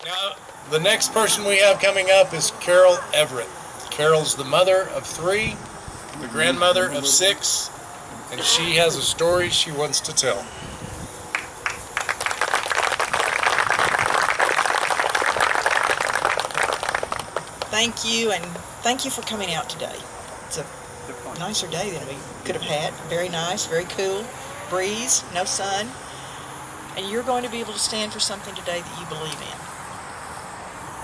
Now, the next person we have coming up is Carol Everett. Carol's the mother of 3, the grandmother of 6, and she has a story she wants to tell. Thank you, and thank you for coming out today. It's a nicer day than we could have had. Very nice, very cool, breeze, no sun, and you're going to be able to stand for something today that you believe in.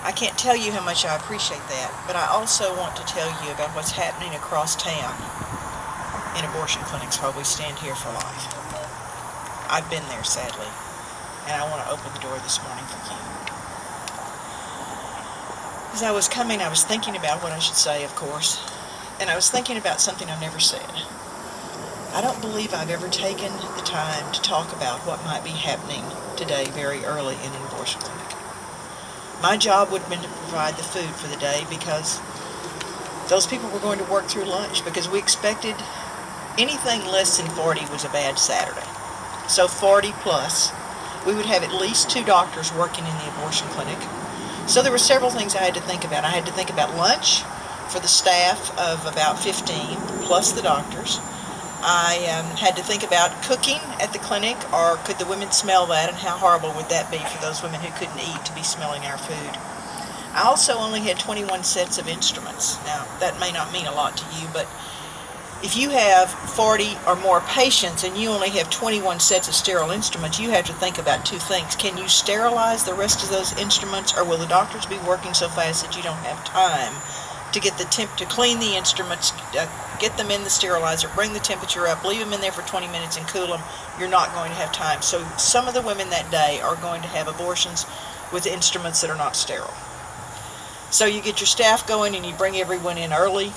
I can't tell you how much I appreciate that, but I also want to tell you about what's happening across town in abortion clinics while we stand here for life. I've been there, sadly, and I want to open the door this morning for you. As I was coming, I was thinking about what I should say, of course, and I was thinking about something I've never said. I don't believe I've ever taken the time to talk about what might be happening today very early in an abortion clinic. My job would have been to provide the food for the day because those people were going to work through lunch because we expected anything less than 40 was a bad Saturday. So 40 plus, we would have at least 2 doctors working in the abortion clinic. So there were several things I had to think about. I had to think about lunch for the staff of about 15 plus the doctors. I had to think about cooking at the clinic, or could the women smell that, and how horrible would that be for those women who couldn't eat to be smelling our food. I also only had 21 sets of instruments. Now, that may not mean a lot to you, but if you have 40 or more patients and you only have 21 sets of sterile instruments, you have to think about 2 things. Can you sterilize the rest of those instruments, or will the doctors be working so fast that you don't have time to get the to clean the instruments, get them in the sterilizer, bring the temperature up, leave them in there for 20 minutes and cool them? You're not going to have time. So some of the women that day are going to have abortions with instruments that are not sterile. So you get your staff going and you bring everyone in early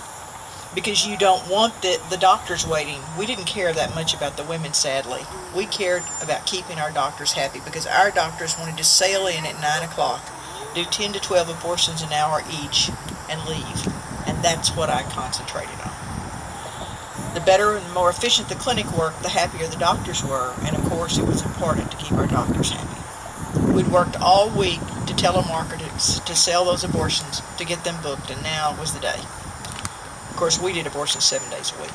because you don't want the doctors waiting. We didn't care that much about the women, sadly. We cared about keeping our doctors happy because our doctors wanted to sail in at 9 o'clock, do 10 to 12 abortions an hour each, and leave. And that's what I concentrated on. The better and more efficient the clinic worked, the happier the doctors were, and of course it was important to keep our doctors happy. We'd worked all week to telemarketers to sell those abortions, to get them booked, and now was the day. Of course, we did abortions 7 days a week.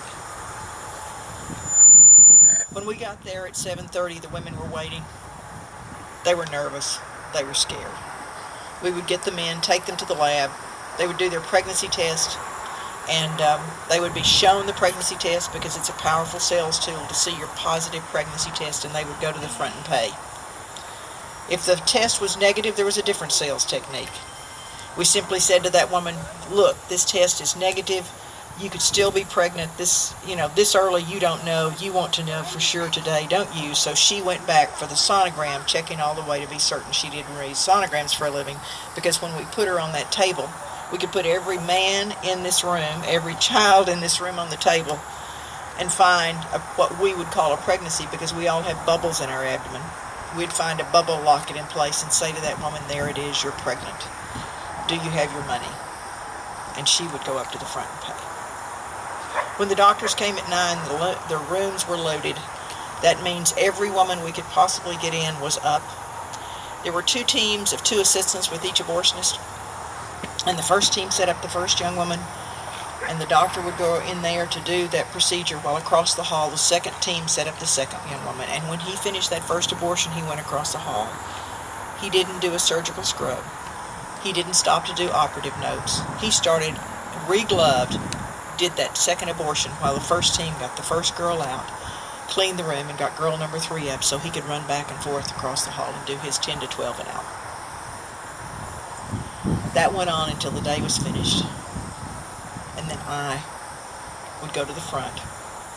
When we got there at 7:30, the women were waiting. They were nervous. They were scared. We would get them in, take them to the lab. They would do their pregnancy test, and they would be shown the pregnancy test because it's a powerful sales tool to see your positive pregnancy test, and they would go to the front and pay. If the test was negative, there was a different sales technique. We simply said to that woman, look, this test is negative. You could still be pregnant this early. You don't know. You want to know for sure today, don't you? So she went back for the sonogram, checking all the way to be certain she didn't read sonograms for a living, because when we put her on that table, we could put every man in this room, every child in this room on the table, and find what we would call a pregnancy, because we all have bubbles in our abdomen. We'd find a bubble, lock it in place, and say to that woman, there it is, you're pregnant. Do you have your money? And she would go up to the front and pay. When the doctors came at 9, the rooms were loaded. That means every woman we could possibly get in was up. There were 2 teams of 2 assistants with each abortionist. And the first team set up the first young woman, and the doctor would go in there to do that procedure, while across the hall the second team set up the second young woman. And when he finished that first abortion, he went across the hall. He didn't do a surgical scrub. He didn't stop to do operative notes. He started, re-gloved, did that second abortion while the first team got the first girl out, cleaned the room, and got girl number 3 up so he could run back and forth across the hall and do his 10 to 12 an hour. That went on until the day was finished. And then I would go to the front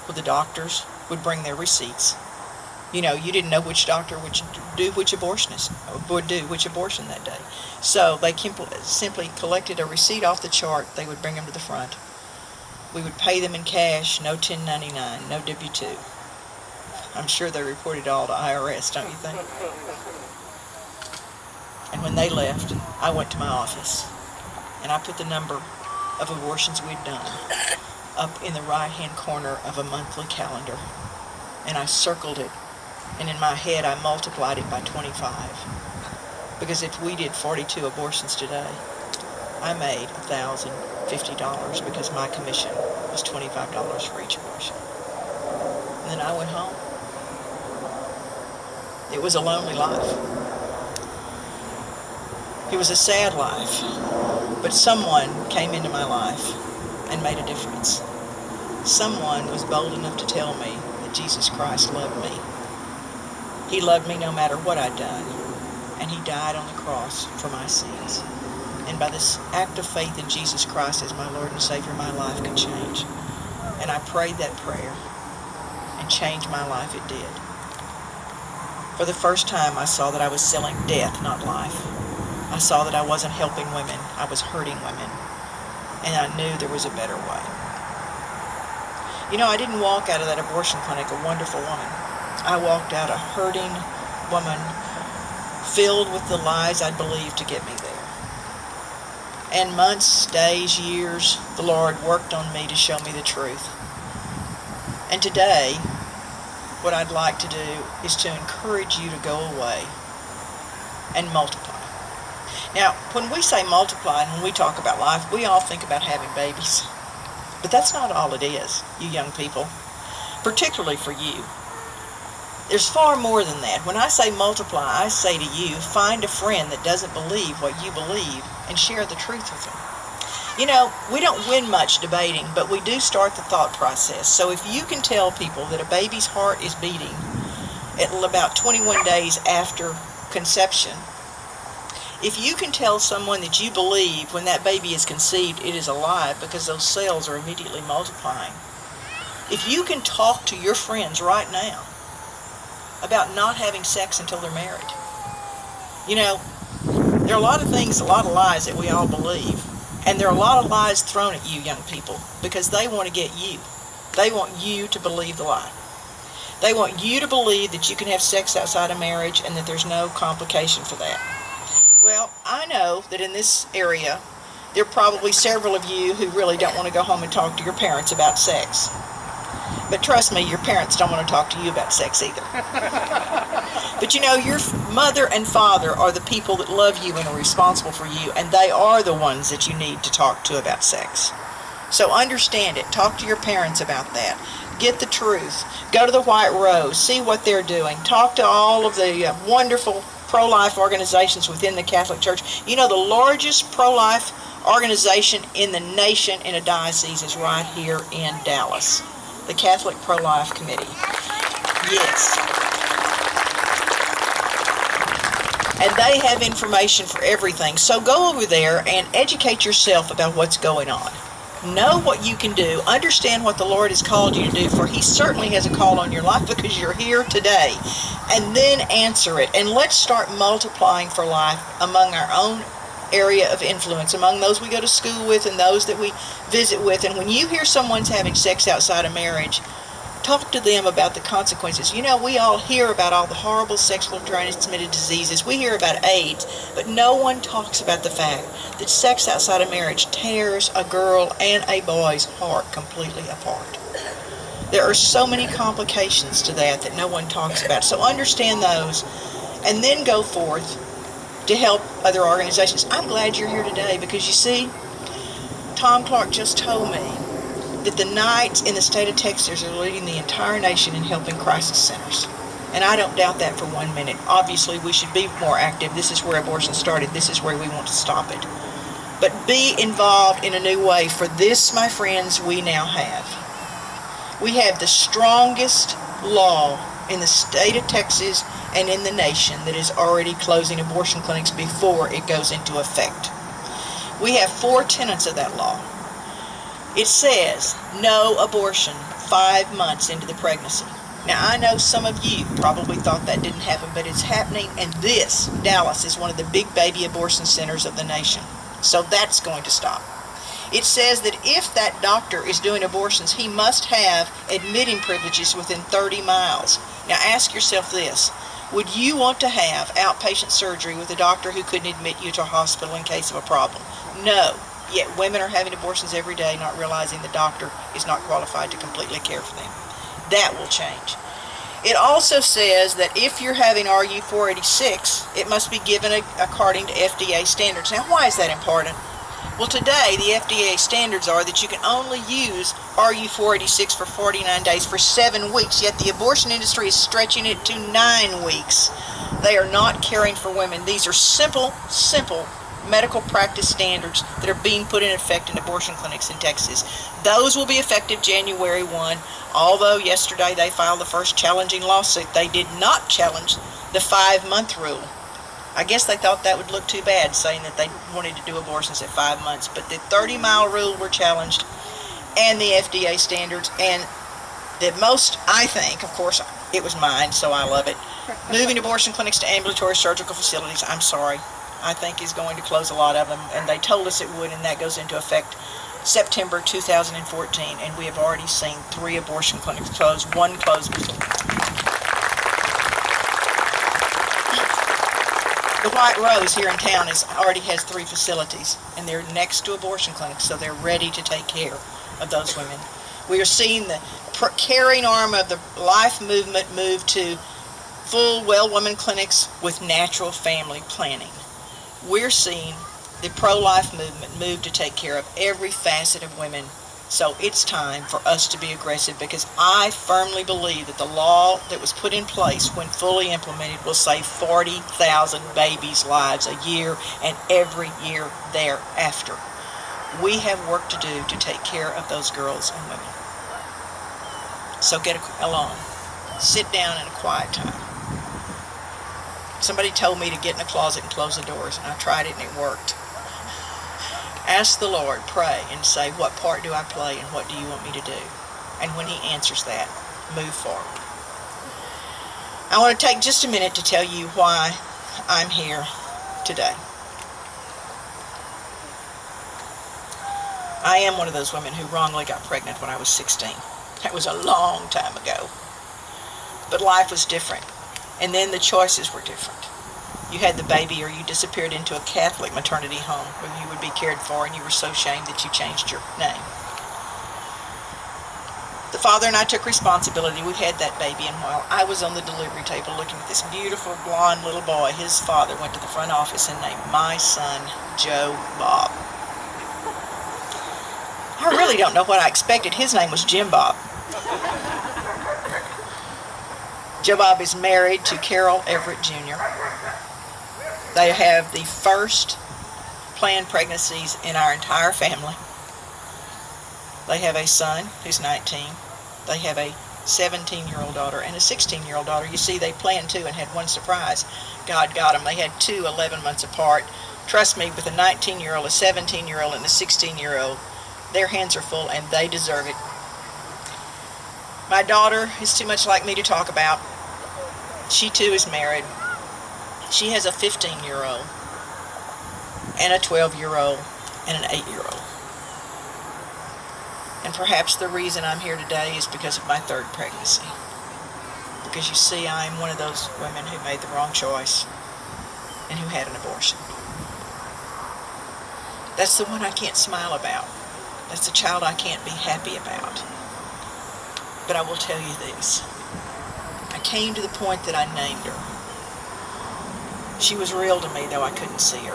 where the doctors would bring their receipts. You didn't know which doctor would do which abortionist would do which abortion that day. So they simply collected a receipt off the chart. They would bring them to the front. We would pay them in cash, no 1099, no W-2. I'm sure they reported all to IRS, don't you think? And when they left, I went to my office, and I put the number of abortions we'd done up in the right-hand corner of a monthly calendar, and I circled it, and in my head I multiplied it by 25. Because if we did 42 abortions today, I made $1,050 because my commission was $25 for each abortion. And then I went home. It was a lonely life. It was a sad life. But someone came into my life and made a difference. Someone was bold enough to tell me that Jesus Christ loved me. He loved me no matter what I'd done. And he died on the cross for my sins. And by this act of faith in Jesus Christ as my Lord and Savior, my life could change. And I prayed that prayer, and changed my life. It did. For the first time, I saw that I was selling death, not life. I saw that I wasn't helping women, I was hurting women. And I knew there was a better way. You know, I didn't walk out of that abortion clinic a wonderful woman. I walked out a hurting woman, filled with the lies I'd believed to get me there. And months, days, years, the Lord worked on me to show me the truth. And today, what I'd like to do is to encourage you to go away and multiply. Now, when we say multiply and when we talk about life, we all think about having babies. But that's not all it is, you young people, particularly for you. There's far more than that. When I say multiply, I say to you, find a friend that doesn't believe what you believe and share the truth with them. You know, we don't win much debating, but we do start the thought process. So if you can tell people that a baby's heart is beating at about 21 days after conception, if you can tell someone that you believe when that baby is conceived it is alive because those cells are immediately multiplying, if you can talk to your friends right now about not having sex until they're married. You know, there are a lot of things, a lot of lies that we all believe. And there are a lot of lies thrown at you, young people, because they want to get you. They want you to believe the lie. They want you to believe that you can have sex outside of marriage and that there's no complication for that. Well, I know that in this area, there are probably several of you who really don't want to go home and talk to your parents about sex. But trust me, your parents don't want to talk to you about sex either. But you know, your mother and father are the people that love you and are responsible for you, and they are the ones that you need to talk to about sex. So understand it. Talk to your parents about that. Get the truth. Go to the White Rose. See what they're doing. Talk to all of the wonderful pro-life organizations within the Catholic Church. You know, the largest pro-life organization in the nation in a diocese is right here in Dallas. The Catholic Pro-Life Committee. Yes. And they have information for everything. So go over there and educate yourself about what's going on. Know what you can do. Understand what the Lord has called you to do, for He certainly has a call on your life because you're here today. And then answer it. And let's start multiplying for life among our own area of influence, among those we go to school with and those that we visit with. And when you hear someone's having sex outside of marriage, talk to them about the consequences. You know, we all hear about all the horrible sexually transmitted diseases. We hear about AIDS, but no one talks about the fact that sex outside of marriage tears a girl and a boy's heart completely apart. There are so many complications to that that no one talks about. So understand those, and then go forth to help other organizations. I'm glad you're here today because you see, Tom Clark just told me that the Knights in the state of Texas are leading the entire nation in helping crisis centers. And I don't doubt that for 1 minute. Obviously, we should be more active. This is where abortion started. This is where we want to stop it. But be involved in a new way. For this, my friends, we now have. We have the strongest law in the state of Texas and in the nation that is already closing abortion clinics before it goes into effect. We have 4 tenets of that law. It says no abortion 5 months into the pregnancy. Now, I know some of you probably thought that didn't happen, but it's happening, and this, Dallas, is one of the big baby abortion centers of the nation. So that's going to stop. It says that if that doctor is doing abortions, he must have admitting privileges within 30 miles. Now, ask yourself this. Would you want to have outpatient surgery with a doctor who couldn't admit you to a hospital in case of a problem? No. Yet women are having abortions every day, not realizing the doctor is not qualified to completely care for them. That will change. It also says that if you're having RU 486, it must be given according to FDA standards. Now, why is that important? Well, today, the FDA standards are that you can only use RU 486 for 49 days for 7 weeks, yet the abortion industry is stretching it to 9 weeks. They are not caring for women. These are simple medical practice standards that are being put in effect in abortion clinics in Texas. Those will be effective January 1, although yesterday they filed the first challenging lawsuit. They did not challenge the 5-month rule. I guess they thought that would look too bad, saying that they wanted to do abortions at 5 months. But the 30-mile rule were challenged, and the FDA standards, and the most, I think, of course, it was mine, so I love it, moving abortion clinics to ambulatory surgical facilities, I'm sorry, I think is going to close a lot of them, and they told us it would, and that goes into effect September 2014, and we have already seen 3 abortion clinics close, 1 closed before. The White Rose here in town already has 3 facilities, and they're next to abortion clinics, so they're ready to take care of those women. We are seeing the caring arm of the life movement move to full well-woman clinics with natural family planning. We're seeing the pro-life movement move to take care of every facet of women. So it's time for us to be aggressive, because I firmly believe that the law that was put in place, when fully implemented, will save 40,000 babies' lives a year and every year thereafter. We have work to do to take care of those girls and women. So get along. Sit down in a quiet time. Somebody told me to get in a closet and close the doors, and I tried it and it worked. Ask the Lord, pray, and say, what part do I play and what do you want me to do? And when He answers that, move forward. I want to take just a minute to tell you why I'm here today. I am one of those women who wrongly got pregnant when I was 16. That was a long time ago. But life was different. And then the choices were different. You had the baby, or you disappeared into a Catholic maternity home where you would be cared for, and you were so ashamed that you changed your name. The father and I took responsibility. We had that baby, and while I was on the delivery table looking at this beautiful blonde little boy, his father went to the front office and named my son Joe Bob. I really don't know what I expected. His name was Jim Bob. Joe Bob is married to Carol Everett Jr. They have the first planned pregnancies in our entire family. They have a son who's 19. They have a 17-year-old daughter and a 16-year-old daughter. You see, they planned 2 and had 1 surprise. God got them. They had 2 11 months apart. Trust me, with a 19-year-old, a 17-year-old, and a 16-year-old, their hands are full, and they deserve it. My daughter is too much like me to talk about. She too is married. She has a 15-year-old and a 12-year-old and an 8-year-old. And perhaps the reason I'm here today is because of my 3rd pregnancy. Because you see, I'm one of those women who made the wrong choice and who had an abortion. That's the one I can't smile about. That's the child I can't be happy about. But I will tell you this. I came to the point that I named her. She was real to me, though I couldn't see her.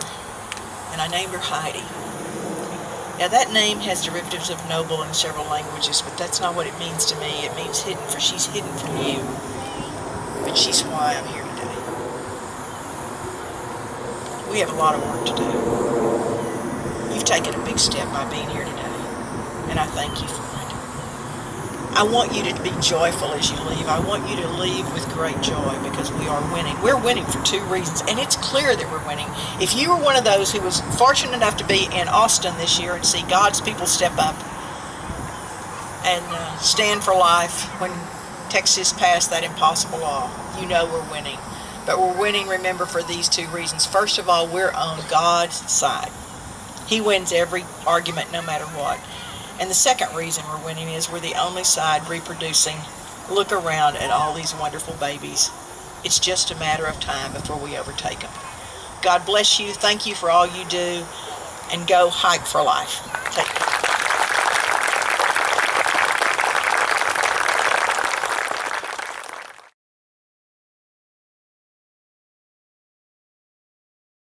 And I named her Heidi. Now that name has derivatives of noble in several languages, but that's not what it means to me. It means hidden, for she's hidden from you. But she's why I'm here today. We have a lot of work to do. You've taken a big step by being here today, and I thank you for it. I want you to be joyful as you leave. I want you to leave with great joy, because we are winning. We're winning for 2 reasons, and it's clear that we're winning. If you were one of those who was fortunate enough to be in Austin this year and see God's people step up and stand for life when Texas passed that impossible law, you know we're winning. But we're winning, remember, for these 2 reasons. First of all, we're on God's side. He wins every argument, no matter what. And the second reason we're winning is we're the only side reproducing. Look around at all these wonderful babies. It's just a matter of time before we overtake them. God bless you. Thank you for all you do. And go hike for life. Take care.